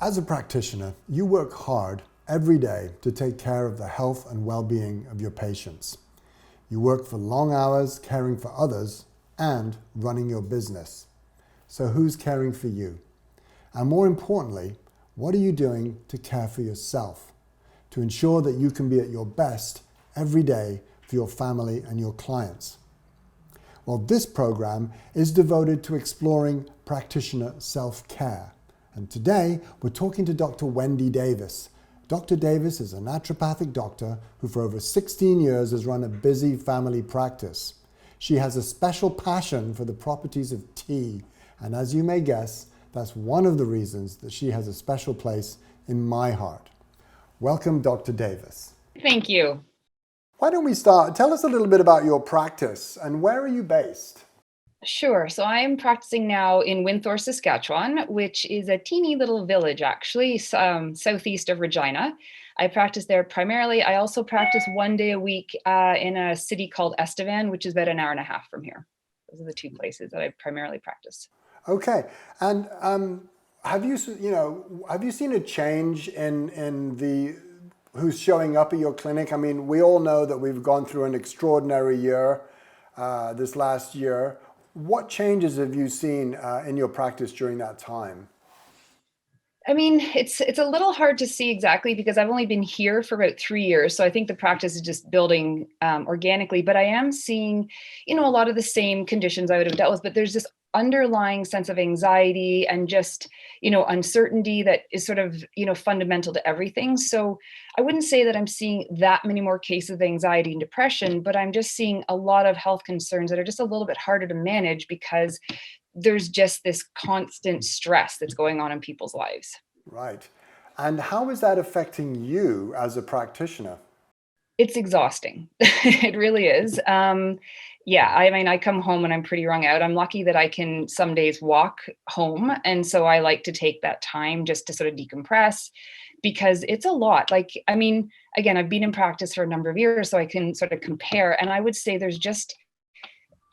As a practitioner, you work hard every day to take care of the health and well-being of your patients. You work for long hours caring for others and running your business. So who's caring for you? And more importantly, what are you doing to care for yourself, to ensure that you can be at your best every day for your family and your clients? Well, this program is devoted to exploring practitioner self-care. And today, we're talking to Dr. Wendy Davis. Dr. Davis is a naturopathic doctor who for over 16 years has run a busy family practice. She has a special passion for the properties of tea, and as you may guess, that's one of the reasons that she has a special place in my heart. Welcome, Dr. Davis. Thank you. Why don't we start? Tell us a little bit about your practice and where are you based? Sure. So I am practicing now in Winthor, Saskatchewan, which is a teeny little village, actually, southeast of Regina. I practice there primarily. I also practice one day a week in a city called Estevan, which is about an hour and a half from here. Those are the two places that I primarily practice. Okay. And have you seen a change in the who's showing up at your clinic? I mean, we all know that we've gone through an extraordinary year this last year. What changes have you seen in your practice during that time? I mean, it's a little hard to see exactly because I've only been here for about 3 years. So I think the practice is just building organically, but I am seeing, a lot of the same conditions I would have dealt with, but there's this underlying sense of anxiety and just, uncertainty that is sort of, fundamental to everything. So I wouldn't say that I'm seeing that many more cases of anxiety and depression, but I'm just seeing a lot of health concerns that are just a little bit harder to manage because there's just this constant stress that's going on in people's lives. Right. And how is that affecting you as a practitioner? It's exhausting. It really is. Yeah, I mean, I come home and I'm pretty wrung out. I'm lucky that I can some days walk home. And so I like to take that time just to sort of decompress because it's a lot. Like, I mean, again, I've been in practice for a number of years, so I can sort of compare. And I would say there's just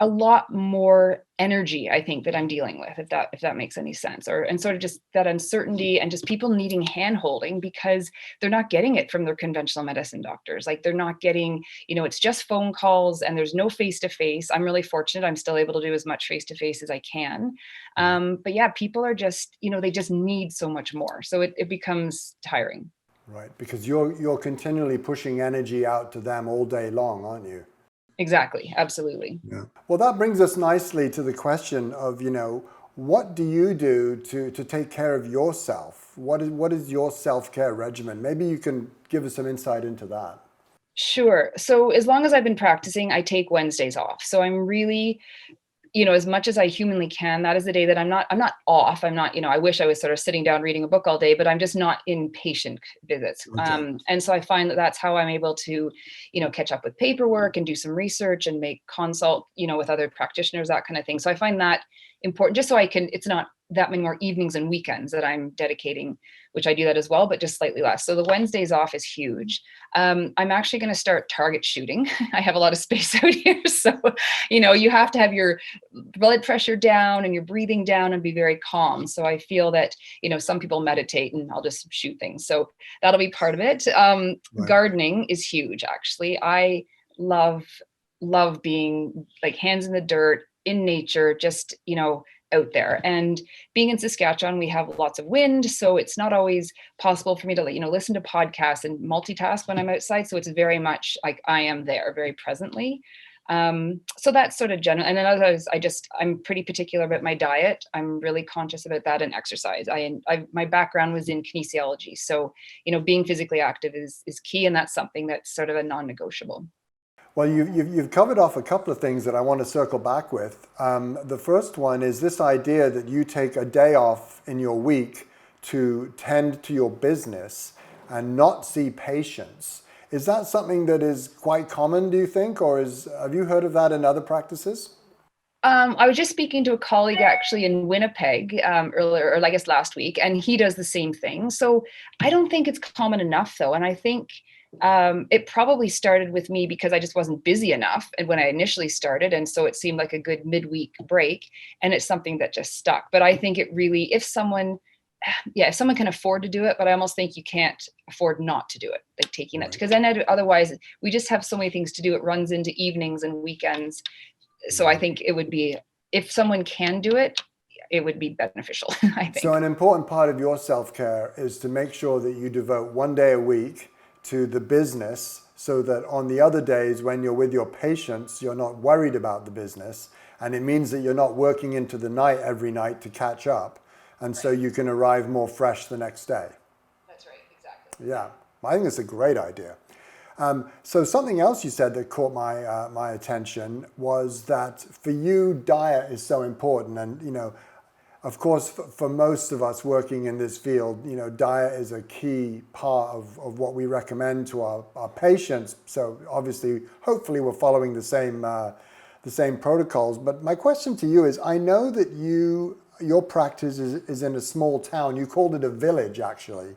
a lot more energy, I think, that I'm dealing with, if that makes any sense, and sort of just that uncertainty and just people needing hand holding because they're not getting it from their conventional medicine doctors. Like they're not getting, it's just phone calls and there's no face to face. I'm really fortunate. I'm still able to do as much face to face as I can. But yeah, people are just, they just need so much more. So it becomes tiring. Right, because you're continually pushing energy out to them all day long, aren't you? Exactly. Absolutely. Yeah. Well, that brings us nicely to the question of, what do you do to take care of yourself? What is your self-care regimen? Maybe you can give us some insight into that. Sure. So as long as I've been practicing, I take Wednesdays off. So I'm really, as much as I humanly can, that is the day that I'm not off. I'm not, I wish I was sort of sitting down reading a book all day, but I'm just not in patient visits. Okay. And so I find that that's how I'm able to, catch up with paperwork and do some research and make consult, with other practitioners, that kind of thing. So I find that important just so it's not that many more evenings and weekends that I'm dedicating, which I do that as well, but just slightly less. So the Wednesdays off is huge. I'm actually going to start target shooting. I have a lot of space out here. So, you have to have your blood pressure down and your breathing down and be very calm. So I feel that, some people meditate and I'll just shoot things. So that'll be part of it. Right. Gardening is huge, actually. I love being like hands in the dirt in nature, just, out there. And being in Saskatchewan, we have lots of wind. So it's not always possible for me to, listen to podcasts and multitask when I'm outside. So it's very much like I am there very presently. So that's sort of general. And then others, I'm pretty particular about my diet. I'm really conscious about that and exercise. My background was in kinesiology. So, being physically active is key. And that's something that's sort of a non-negotiable. Well, you've covered off a couple of things that I want to circle back with. The first one is this idea that you take a day off in your week to tend to your business and not see patients. Is that something that is quite common, do you think, or have you heard of that in other practices? I was just speaking to a colleague actually in Winnipeg earlier, or I guess last week, and he does the same thing. So I don't think it's common enough, though. And I think it probably started with me because I just wasn't busy enough and when I initially started. And so it seemed like a good midweek break, and it's something that just stuck. But I think it really, if someone yeah, if someone can afford to do it, but I almost think you can't afford not to do it, like taking that, Right. because then otherwise we just have so many things to do. It runs into evenings and weekends. So I think it would be, if someone can do it, it would be beneficial, I think. So an important part of your self-care is to make sure that you devote one day a week to the business, so that on the other days when you're with your patients, you're not worried about the business. And it means that you're not working into the night every night to catch up. And so you can arrive more fresh the next day. That's right, exactly. Yeah, I think it's a great idea. So something else you said that caught my attention was that for you, diet is so important. And, you know, of course, for most of us working in this field, you know, diet is a key part of what we recommend to our patients. So obviously, hopefully we're following the same protocols. But my question to you is, I know that your practice is in a small town. You called it a village, actually.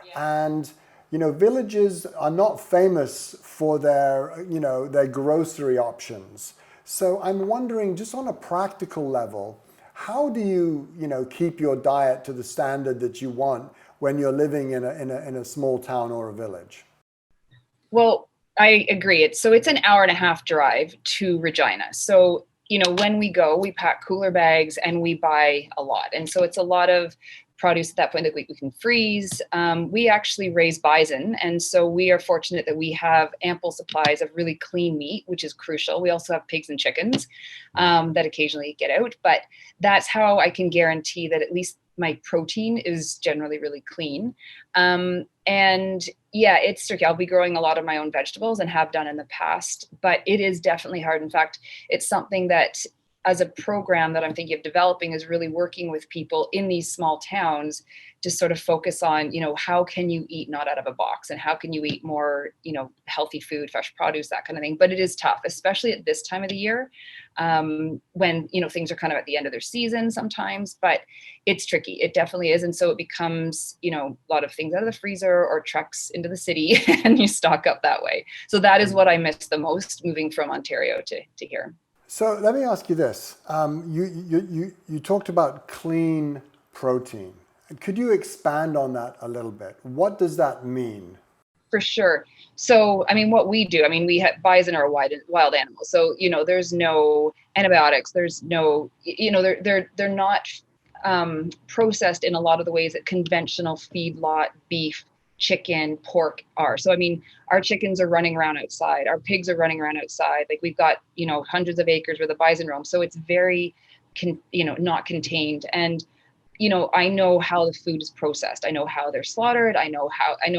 Yeah. And, you know, villages are not famous for their grocery options. So I'm wondering, just on a practical level, how do you keep your diet to the standard that you want when you're living in a small town or a village? Well, I agree. It's an hour and a half drive to Regina. So, you know, when we go, we pack cooler bags and we buy a lot. And so it's a lot of produce at that point that we can freeze. We actually raise bison. And so we are fortunate that we have ample supplies of really clean meat, which is crucial. We also have pigs and chickens that occasionally get out. But that's how I can guarantee that at least my protein is generally really clean. And yeah, it's tricky. I'll be growing a lot of my own vegetables and have done in the past, but it is definitely hard. In fact, it's something that as a program that I'm thinking of developing is really working with people in these small towns to sort of focus on, you know, how can you eat not out of a box and how can you eat more, you know, healthy food, fresh produce, that kind of thing. But it is tough, especially at this time of the year when, you know, things are kind of at the end of their season sometimes, but it's tricky. It definitely is. And so it becomes, you know, a lot of things out of the freezer or trucks into the city and you stock up that way. So that is what I miss the most moving from Ontario to here. So let me ask you this. You talked about clean protein. Could you expand on that a little bit? What does that mean? For sure. So, I mean, what we do, I mean, we have bison are a wild animal. So, you know, there's no antibiotics. There's no, you know, they're not processed in a lot of the ways that conventional feedlot beef, chicken, pork are. So, I mean, our chickens are running around outside. Our pigs are running around outside. Like we've got, you know, hundreds of acres where the bison roam. So it's very, not contained. And, you know, I know how the food is processed. I know how they're slaughtered. I know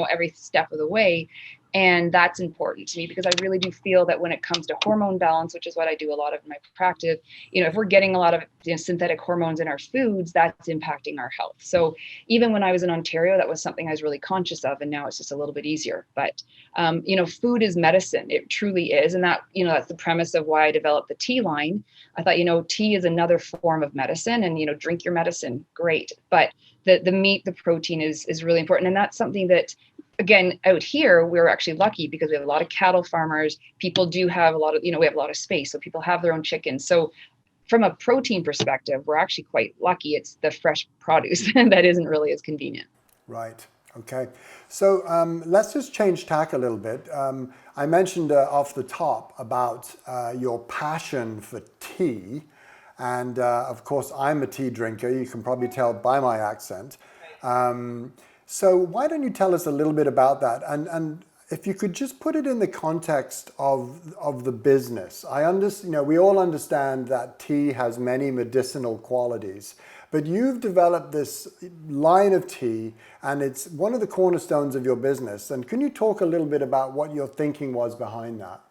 every step of the way. And that's important to me because I really do feel that when it comes to hormone balance, which is what I do a lot of in my practice, you know, if we're getting a lot of synthetic hormones in our foods, that's impacting our health. So even when I was in Ontario, that was something I was really conscious of. And now it's just a little bit easier. But, food is medicine. It truly is. And that, you know, that's the premise of why I developed the tea line. I thought, you know, tea is another form of medicine and, you know, drink your medicine. Great. But the meat, the protein is really important. And that's something that, again, out here, we're actually lucky because we have a lot of cattle farmers. People do have a lot of, we have a lot of space. So people have their own chickens. So from a protein perspective, we're actually quite lucky. It's the fresh produce that isn't really as convenient. Right. Okay. So let's just change tack a little bit. I mentioned off the top about your passion for tea. And of course, I'm a tea drinker. You can probably tell by my accent. So why don't you tell us a little bit about that? And if you could just put it in the context of the business. I understand, we all understand that tea has many medicinal qualities, but you've developed this line of tea and it's one of the cornerstones of your business. And can you talk a little bit about what your thinking was behind that?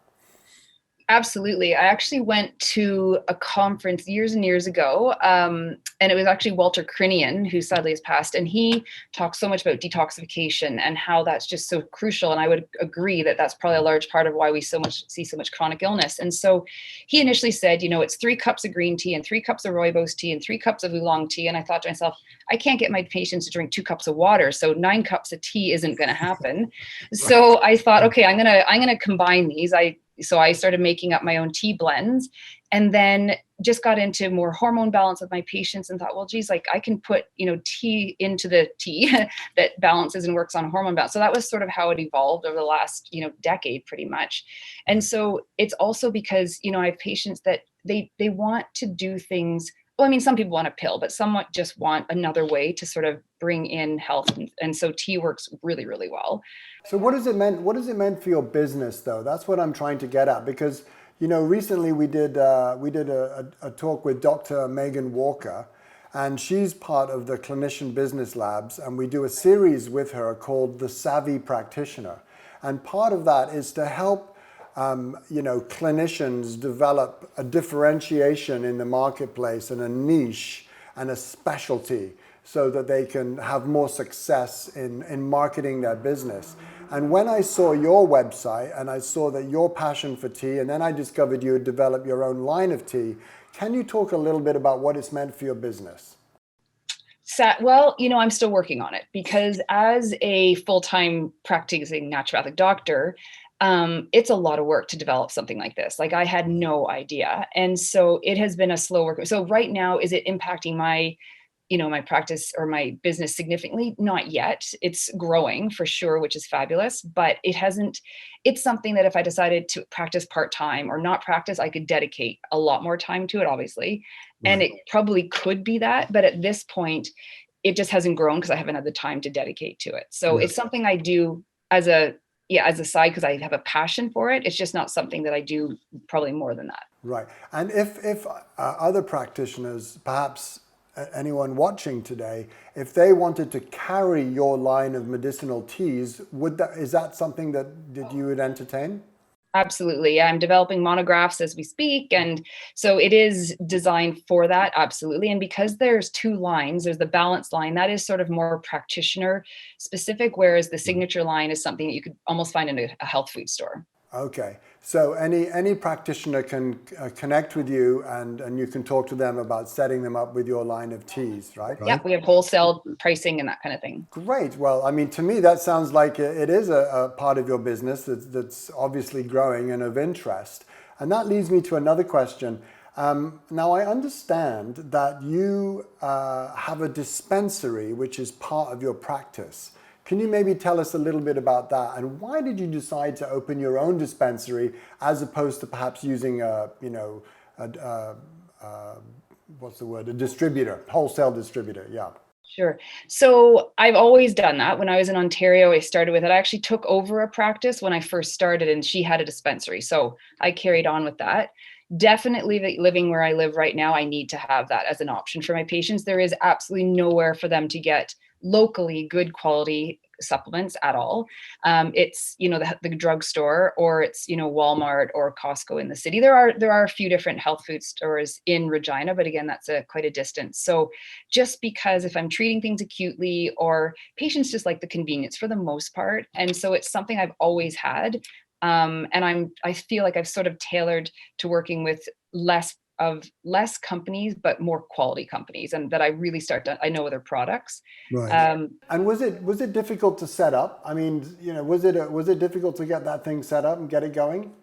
Absolutely. I actually went to a conference years and years ago, and it was actually Walter Crinian, who sadly has passed, and he talks so much about detoxification and how that's just so crucial. And I would agree that that's probably a large part of why we see so much chronic illness. And so he initially said, it's 3 cups of green tea and 3 cups of rooibos tea and 3 cups of oolong tea. And I thought to myself, I can't get my patients to drink 2 cups of water, so 9 cups of tea isn't going to happen. So I thought, okay, I'm gonna combine these. I So I started making up my own tea blends, and then just got into more hormone balance with my patients and thought, well, geez, like I can put, tea into the tea that balances and works on hormone balance. So that was sort of how it evolved over the last, decade pretty much. And so it's also because, I have patients that they want to do things. Well, I mean, some people want a pill, but somewhat just want another way to sort of bring in health. And so tea works really, really well. So what does it mean for your business though? That's what I'm trying to get at, because recently we did a talk with Dr. Megan Walker, and she's part of the Clinician Business Labs, and we do a series with her called The Savvy Practitioner. And part of that is to help clinicians develop a differentiation in the marketplace and a niche and a specialty so that they can have more success in marketing their business. And when I saw your website and I saw that your passion for tea, and then I discovered you had developed your own line of tea, can you talk a little bit about what it's meant for your business? Well, I'm still working on it, because as a full-time practicing naturopathic doctor, it's a lot of work to develop something like this. Like I had no idea. And so it has been a slow work. So right now, is it impacting my my practice or my business significantly? Not yet. It's growing for sure, which is fabulous, but it's something that if I decided to practice part-time or not practice, I could dedicate a lot more time to it, obviously. Right. And it probably could be that, but at this point, it just hasn't grown because I haven't had the time to dedicate to it. So It's something I do as a side, because I have a passion for it. It's just not something that I do probably more than that. Right. And if other practitioners, perhaps anyone watching today, if they wanted to carry your line of medicinal teas, is that something that you would entertain? Absolutely. Yeah, I'm developing monographs as we speak. And so it is designed for that. Absolutely. And because there's two lines, there's the balance line that is sort of more practitioner specific, whereas the signature line is something that you could almost find in a health food store. Okay, so any practitioner can connect with you, and you can talk to them about setting them up with your line of teas, right? Yeah, we have wholesale pricing and that kind of thing. Great. Well, I mean, to me, that sounds like it is a part of your business that's obviously growing and of interest. And that leads me to another question. Now, I understand that you have a dispensary, which is part of your practice. Can you maybe tell us a little bit about that? And why did you decide to open your own dispensary as opposed to perhaps using a distributor, wholesale distributor? Yeah. Sure. So I've always done that. When I was in Ontario, I started with it. I actually took over a practice when I first started, and she had a dispensary. So I carried on with that. Definitely living where I live right now, I need to have that as an option for my patients. There is absolutely nowhere for them to get locally good quality supplements at all. It's, the drugstore, or it's, Walmart or Costco in the city. There are a few different health food stores in Regina, but again, that's quite a distance. So just because if I'm treating things acutely, or patients just like the convenience for the most part. And so it's something I've always had. And I feel like I've sort of tailored to working with less companies, but more quality companies, and that I really I know their products. Right. And was it difficult to set up? I mean, was it difficult to get that thing set up and get it going?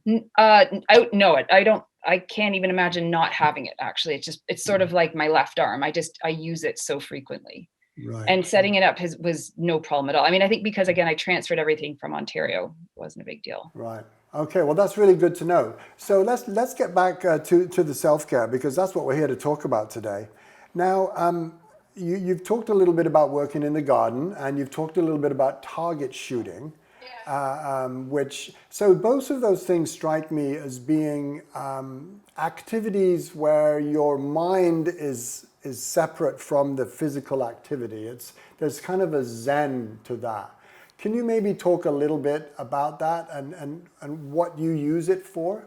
No, I can't even imagine not having it. Actually, it's sort of like my left arm. I use it so frequently. Right. And setting it up was no problem at all. I mean, I think because, again, I transferred everything from Ontario. It wasn't a big deal. Right. Okay. Well, that's really good to know. So let's get back to the self-care, because that's what we're here to talk about today. Now, you've talked a little bit about working in the garden, and you've talked a little bit about target shooting. So both of those things strike me as being activities where your mind is separate from the physical activity. There's kind of a zen to that. Can you maybe talk a little bit about that and what you use it for?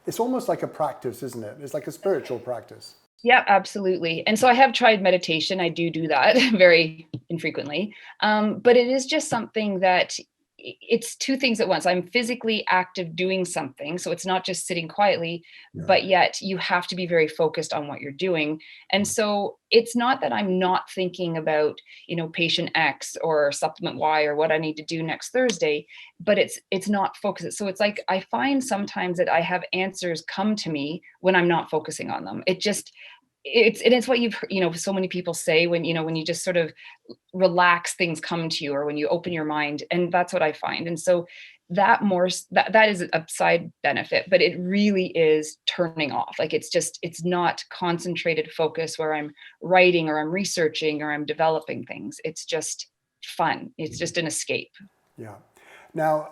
It's almost like a practice, isn't it? It's like a spiritual practice. Yeah, absolutely. And so I have tried meditation. I do that very infrequently. But it is just something that it's two things at once. I'm physically active doing something, so it's not just sitting quietly, Right. but yet you have to be very focused on what you're doing. And so it's not that I'm not thinking about, patient X or supplement Y or what I need to do next Thursday, but it's not focused. So it's like I find sometimes that I have answers come to me when I'm not focusing on them. It's what so many people say when you just sort of relax, things come to you, or when you open your mind. And that's what I find. And so that is a side benefit, but it really is turning off. Like it's not concentrated focus where I'm writing or I'm researching or I'm developing things. It's just fun. It's just an escape. Yeah. Now,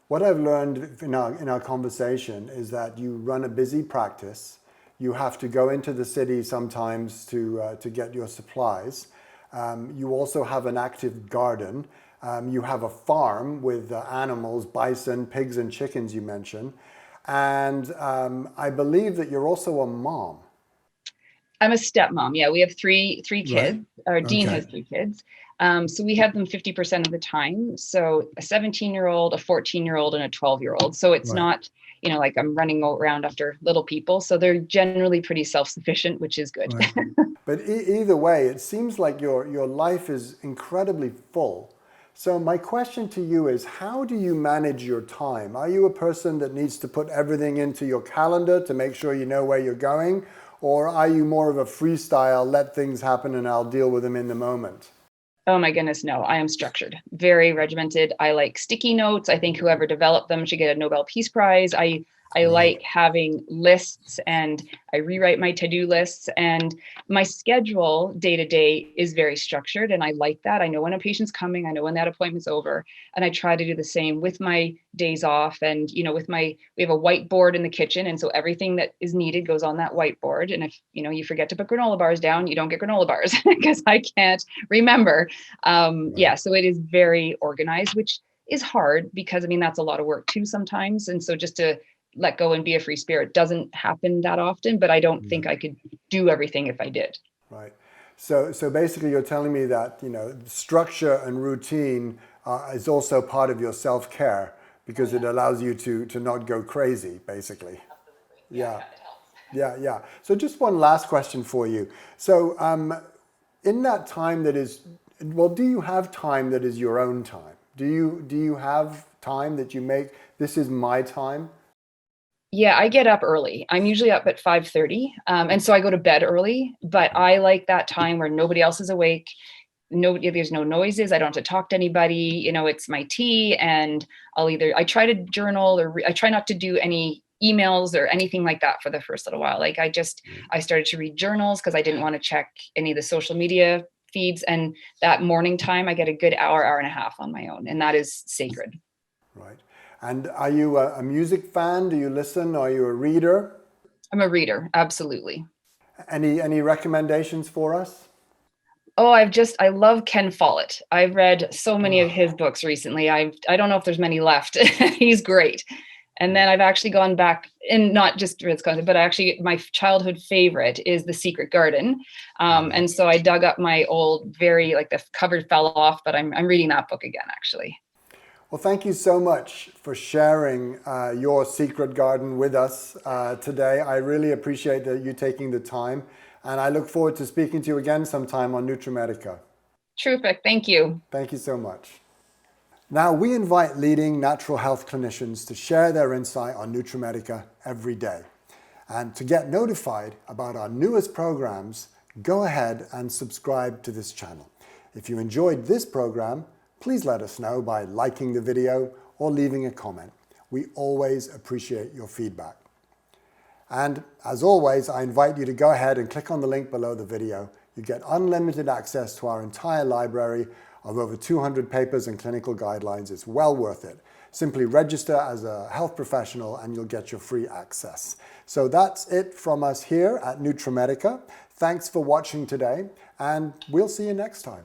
what I've learned in our conversation is that you run a busy practice. You have to go into the city sometimes to get your supplies. You also have an active garden. You have a farm with animals, bison, pigs, and chickens you mentioned. And I believe that you're also a mom. I'm a stepmom. Yeah, we have three Right. kids. Our Dean Okay. has three kids. So we have them 50% of the time. So a 17-year-old, a 14-year-old, and a 12-year-old. So it's Right. not, like I'm running around after little people. So they're generally pretty self-sufficient, which is good. Right. But either way, it seems like your life is incredibly full. So my question to you is, how do you manage your time? Are you a person that needs to put everything into your calendar to make sure you know where you're going? Or are you more of a freestyle, let things happen and I'll deal with them in the moment? Oh my goodness, no. I am structured, very regimented. I like sticky notes. I think whoever developed them should get a Nobel Peace Prize. I Right. like having lists, and I rewrite my to-do lists, and my schedule day to day is very structured, and I like that. I know when a patient's coming, I know when that appointment's over, and I try to do the same with my days off. And we have a whiteboard in the kitchen, and so everything that is needed goes on that whiteboard. And if you forget to put granola bars down, you don't get granola bars because I can't remember. Right. Yeah, so it is very organized, which is hard because that's a lot of work too sometimes. And so just to let go and be a free spirit doesn't happen that often, but I don't Yeah. think I could do everything if I did. Right. So basically, you're telling me that structure and routine is also part of your self-care because it allows you to not go crazy, basically. Yeah. Yeah, yeah. So just one last question for you. So in that time that is, well, do you have time that is your own time? Do you have time that you make, this is my time? Yeah, I get up early. I'm usually up at 5:30. And so I go to bed early, but I like that time where nobody else is awake. There's no noises. I don't have to talk to anybody. It's my tea, and I try to journal, or I try not to do any emails or anything like that for the first little while. Like I started to read journals because I didn't want to check any of the social media feeds. And that morning time, I get a good hour and a half on my own, and that is sacred. Right. And are you a music fan? Do you listen? Are you a reader? I'm a reader, absolutely. Any recommendations for us? Oh, I love Ken Follett. I've read so many of Ah, his books recently. I don't know if there's many left. He's great. And then right. I've actually gone back, and not just for its content, but actually my childhood favorite is The Secret Garden. Right. And so I dug up my old, very, like, the cover fell off, but I'm reading that book again, actually. Well, thank you so much for sharing your secret garden with us today. I really appreciate that you taking the time, and I look forward to speaking to you again sometime on Nutramedica. Terrific. Thank you. Thank you so much. Now, we invite leading natural health clinicians to share their insight on Nutramedica every day. And to get notified about our newest programs, go ahead and subscribe to this channel. If you enjoyed this program, please let us know by liking the video or leaving a comment. We always appreciate your feedback. And as always, I invite you to go ahead and click on the link below the video. You get unlimited access to our entire library of over 200 papers and clinical guidelines. It's well worth it. Simply register as a health professional and you'll get your free access. So that's it from us here at Nutramedica. Thanks for watching today, and we'll see you next time.